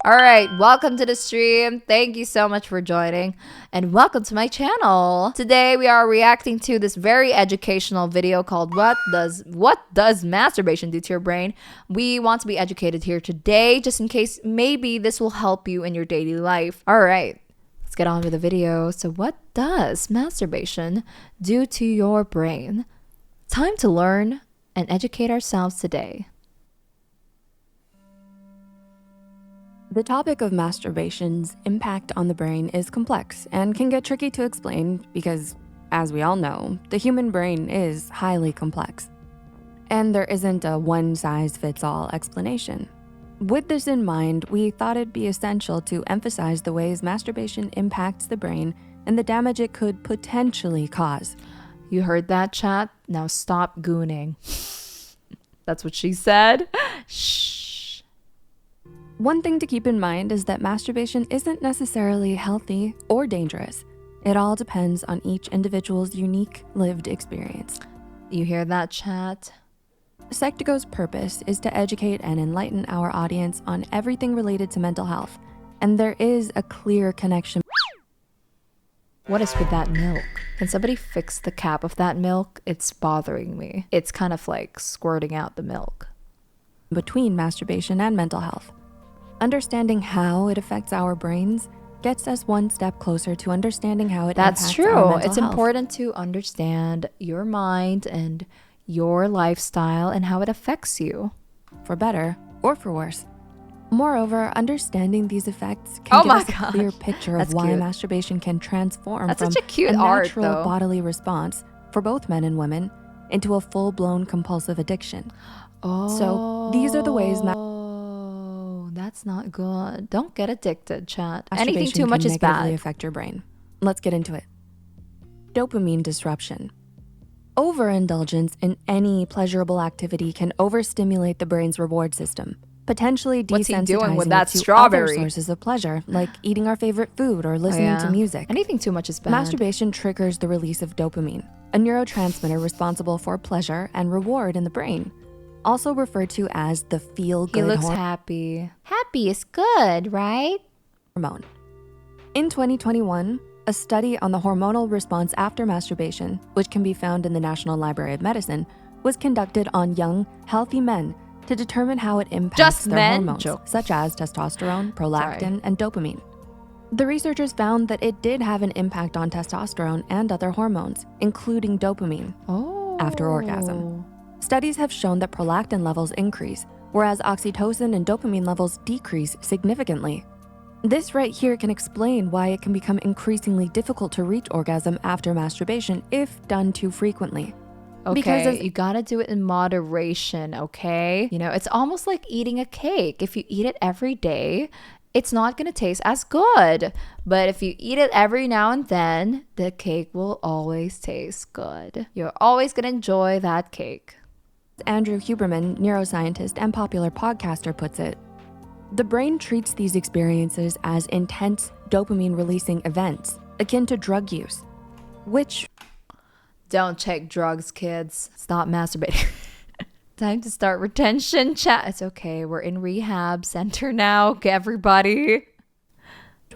All right, welcome to the stream. Thank you so much for joining and welcome to my channel. Today we are reacting to this very educational video called What does masturbation do to your brain? We want to be educated here today just in case maybe this will help you in your daily life. All right, let's get on with the video. So what does masturbation do to your brain? Time to learn and educate ourselves today. The topic of masturbation's impact on the brain is complex and can get tricky to explain because, as we all know, the human brain is highly complex. And there isn't a one-size-fits-all explanation. With this in mind, we thought it'd be essential to emphasize the ways masturbation impacts the brain and the damage it could potentially cause. You heard that, chat? Now stop gooning. That's what she said. Shh. One thing to keep in mind is that masturbation isn't necessarily healthy or dangerous. It all depends on each individual's unique lived experience. You hear that, chat? Psych2Go's purpose is to educate and enlighten our audience on everything related to mental health, and there is a clear connection. What is with that milk? Can somebody fix the cap of that milk? It's bothering me. It's kind of like squirting out the milk. Between masturbation and mental health. Understanding how it affects our brains gets us one step closer to understanding how it impacts our mental health. It's important to understand your mind and your lifestyle and how it affects you. For better or for worse. Moreover, understanding these effects can give us a clear picture of why masturbation can transform from such a cute natural bodily response for both men and women into a full-blown compulsive addiction. So these are the ways that's not good. Don't get addicted, chat. Anything too much is bad. Negatively affect your brain. Let's get into it. Dopamine disruption. Overindulgence in any pleasurable activity can overstimulate the brain's reward system, potentially desensitizing it to other sources of pleasure, like eating our favorite food or listening to music. Anything too much is bad. Masturbation triggers the release of dopamine, a neurotransmitter responsible for pleasure and reward in the brain, also referred to as the feel-good hormone. He looks happy. Happy is good, right? Hormone. In 2021, a study on the hormonal response after masturbation, which can be found in the National Library of Medicine, was conducted on young, healthy men to determine how it impacts their hormones, such as testosterone, prolactin, and dopamine. The researchers found that it did have an impact on testosterone and other hormones, including dopamine, after orgasm. Studies have shown that prolactin levels increase, whereas oxytocin and dopamine levels decrease significantly. This right here can explain why it can become increasingly difficult to reach orgasm after masturbation if done too frequently. Okay, you gotta do it in moderation, okay? You know, it's almost like eating a cake. If you eat it every day, it's not gonna taste as good. But if you eat it every now and then, the cake will always taste good. You're always gonna enjoy that cake. Andrew Huberman, neuroscientist and popular podcaster, puts it, the brain treats these experiences as intense dopamine-releasing events, akin to drug use, which... Don't take drugs, kids. Stop masturbating. Time to start retention chat. It's okay, we're in rehab center now, okay, everybody.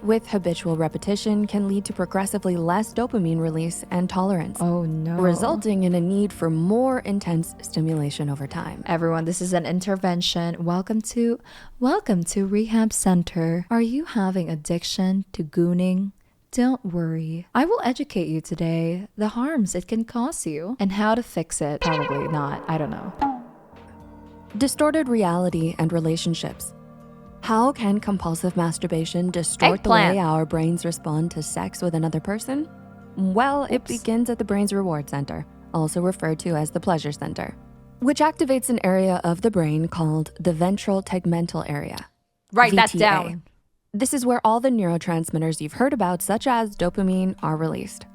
With habitual repetition can lead to progressively less dopamine release and tolerance. Oh no. Resulting in a need for more intense stimulation over time. Everyone, this is an intervention. Welcome to Rehab Center. Are you having addiction to gooning? Don't worry. I will educate you today the harms it can cause you and how to fix it. Probably not. I don't know. Distorted reality and relationships. How can compulsive masturbation distort the way our brains respond to sex with another person? Well, it begins at the brain's reward center, also referred to as the pleasure center, which activates an area of the brain called the ventral tegmental area. Write that down. This is where all the neurotransmitters you've heard about, such as dopamine, are released.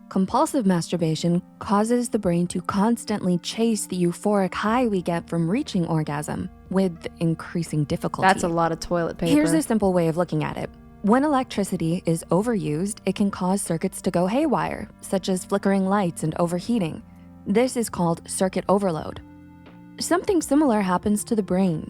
Compulsive masturbation causes the brain to constantly chase the euphoric high we get from reaching orgasm with increasing difficulty. That's a lot of toilet paper. Here's a simple way of looking at it. When electricity is overused, it can cause circuits to go haywire, such as flickering lights and overheating. This is called circuit overload. Something similar happens to the brain.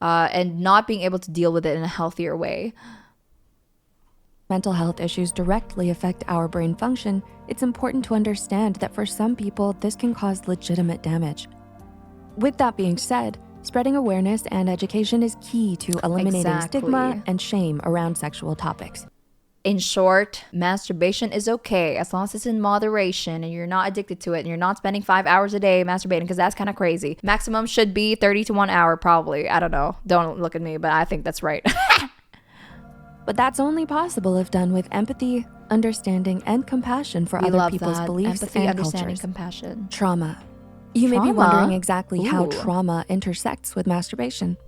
and not being able to deal with it in a healthier way. Mental health issues directly affect our brain function. It's important to understand that for some people, this can cause legitimate damage. With that being said, spreading awareness and education is key to eliminating stigma and shame around sexual topics. In short, masturbation is okay as long as it's in moderation and you're not addicted to it and you're not spending 5 hours a day masturbating, because that's kind of crazy. Maximum should be 30 to 1 hour probably. I don't know. Don't look at me, but I think that's right. But that's only possible if done with empathy, understanding, and compassion for other people's beliefs empathy, and understanding, cultures. compassion. Trauma. You may be wondering exactly how trauma intersects with masturbation.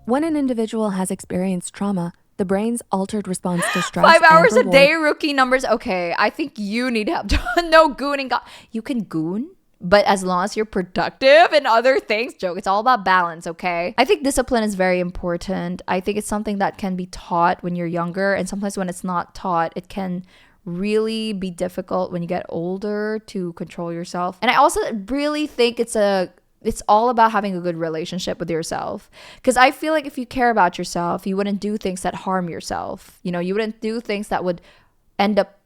When an individual has experienced trauma, the brain's altered response to stress 5 hours and a day, rookie numbers. Okay, I think you need help. No gooning. You can goon, but as long as you're productive and other things, joke. It's all about balance, okay? I think discipline is very important. I think it's something that can be taught when you're younger, and sometimes when it's not taught, it can really be difficult when you get older to control yourself. And I also really think it's all about having a good relationship with yourself. Because I feel like if you care about yourself, you wouldn't do things that harm yourself. You know, you wouldn't do things that would end up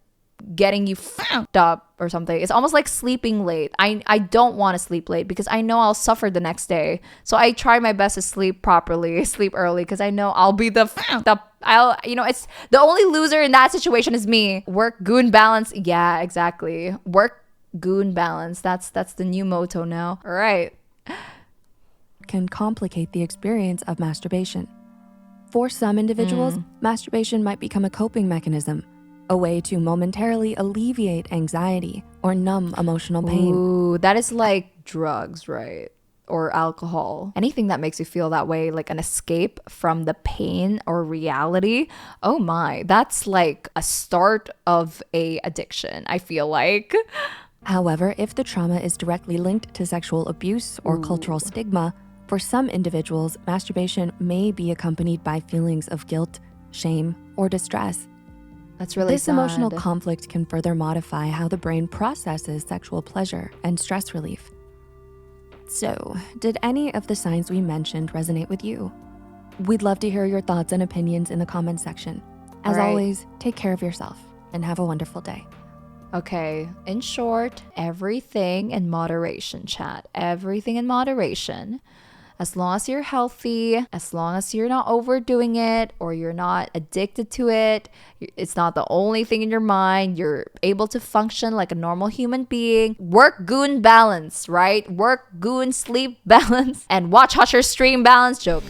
getting you fucked up or something. It's almost like sleeping late. I don't want to sleep late because I know I'll suffer the next day. So I try my best to sleep properly, sleep early, because I know I'll be the fucked up. It's the only loser in that situation is me. Work goon balance. Yeah, exactly. Work goon balance. That's the new motto now. All right. Can complicate the experience of masturbation. For some individuals, masturbation might become a coping mechanism, a way to momentarily alleviate anxiety or numb emotional pain. Ooh, that is like drugs, right? Or alcohol. Anything that makes you feel that way, like an escape from the pain or reality. Oh my, that's like a start of a addiction, I feel like. However, if the trauma is directly linked to sexual abuse or cultural stigma, for some individuals, masturbation may be accompanied by feelings of guilt, shame, or distress. That's really This sad. emotional conflict can further modify how the brain processes sexual pleasure and stress relief. So, did any of the signs we mentioned resonate with you? We'd love to hear your thoughts and opinions in the comments section. As always, take care of yourself and have a wonderful day. Okay, in short, everything in moderation, chat. Everything in moderation. As long as you're healthy, as long as you're not overdoing it or you're not addicted to it, it's not the only thing in your mind, you're able to function like a normal human being. Work goon balance, right? Work goon sleep balance and watch Husher stream balance, joke.